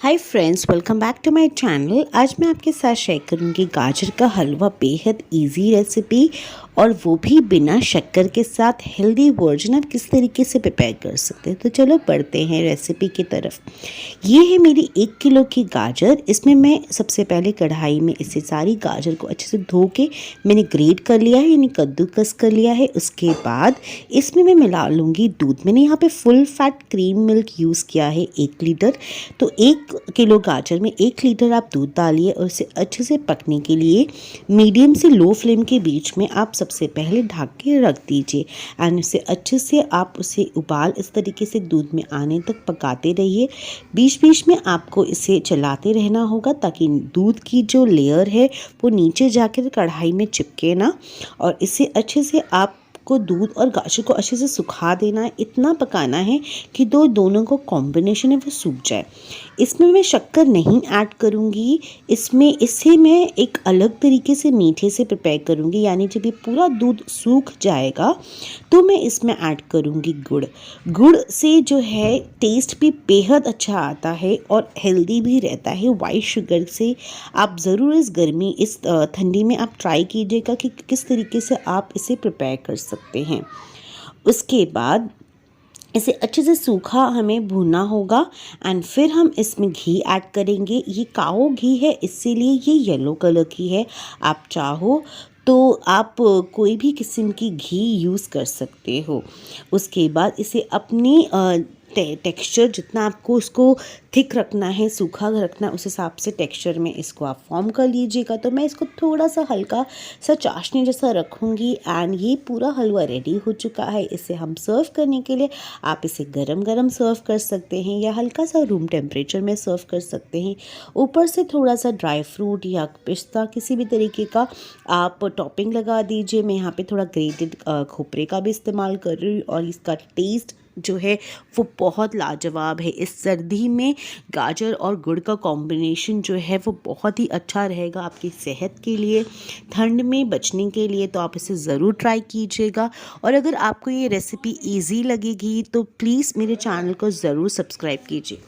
Hi friends, welcome back to my channel. आज मैं आपके साथ शेयर करूंगी गाजर का हलवा, बेहद इजी रेसिपी और वो भी बिना शक्कर के साथ हेल्दी वर्जन आप किस तरीके से प्रिपेयर कर सकते हैं। तो चलो बढ़ते हैं रेसिपी की तरफ। ये है मेरी 1 किलो की गाजर। इसमें मैं सबसे पहले कढ़ाई में इसे सारी गाजर को अच्छे से धो के मैंने ग्रेट कर लिया है, यानी कद्दूकस कर लिया है। उसके बाद इसमें मैं मिला लूँगी दूध। मैंने यहाँ पे full fat cream milk use किया है 1 लीटर। तो 1 किलो गाजर में 1 लीटर आप दूध डालिए और इसे अच्छे से पकने के लिए मीडियम से लो फ्लेम के बीच में आप सबसे पहले ढक के रख दीजिए। एंड इसे अच्छे से आप उसे उबाल इस तरीके से दूध में आने तक पकाते रहिए। बीच बीच में आपको इसे चलाते रहना होगा ताकि दूध की जो लेयर है वो नीचे जाकर कढ़ाई में चिपके ना। और इसे अच्छे से आप को दूध और गाजर को अच्छे से सुखा देना है। इतना पकाना है कि दोनों को कॉम्बिनेशन है वो सूख जाए। इसमें मैं शक्कर नहीं ऐड करूँगी। इसे मैं एक अलग तरीके से मीठे से प्रिपेयर करूँगी, यानी जब ये पूरा दूध सूख जाएगा तो मैं इसमें ऐड करूँगी गुड़। गुड़ से जो है टेस्ट भी बेहद अच्छा आता है और हेल्दी भी रहता है। वाइट शुगर से आप ज़रूर इस ठंडी में आप ट्राई कीजिएगा कि किस तरीके से आप इसे प्रिपेयर कर सकते हैं। उसके बाद इसे अच्छे से सूखा हमें भूनना होगा एंड फिर हम इसमें घी ऐड करेंगे। ये काओ घी है, इसीलिए ये येलो कलर की है। आप चाहो तो आप कोई भी किस्म की घी यूज़ कर सकते हो। उसके बाद इसे अपनी टेक्सचर जितना आपको उसको थिक रखना है, सूखा रखना है, उस हिसाब से टेक्सचर में इसको आप फॉर्म कर लीजिएगा। तो मैं इसको थोड़ा सा हल्का सा चाशनी जैसा रखूँगी एंड ये पूरा हलवा रेडी हो चुका है। इसे हम सर्व करने के लिए आप इसे गरम गरम सर्व कर सकते हैं या हल्का सा रूम टेम्परेचर में सर्व कर सकते हैं। ऊपर से थोड़ा सा ड्राई फ्रूट या पिस्ता किसी भी तरीके का आप टॉपिंग लगा दीजिए। मैं यहाँ पे थोड़ा ग्रेटेड खोपरे का भी इस्तेमाल कर रही हूँ और इसका टेस्ट जो है वो बहुत लाजवाब है। इस सर्दी में गाजर और गुड़ का कॉम्बिनेशन जो है वो बहुत ही अच्छा रहेगा आपकी सेहत के लिए, ठंड में बचने के लिए। तो आप इसे ज़रूर ट्राई कीजिएगा। और अगर आपको ये रेसिपी इजी लगेगी तो प्लीज़ मेरे चैनल को ज़रूर सब्सक्राइब कीजिए।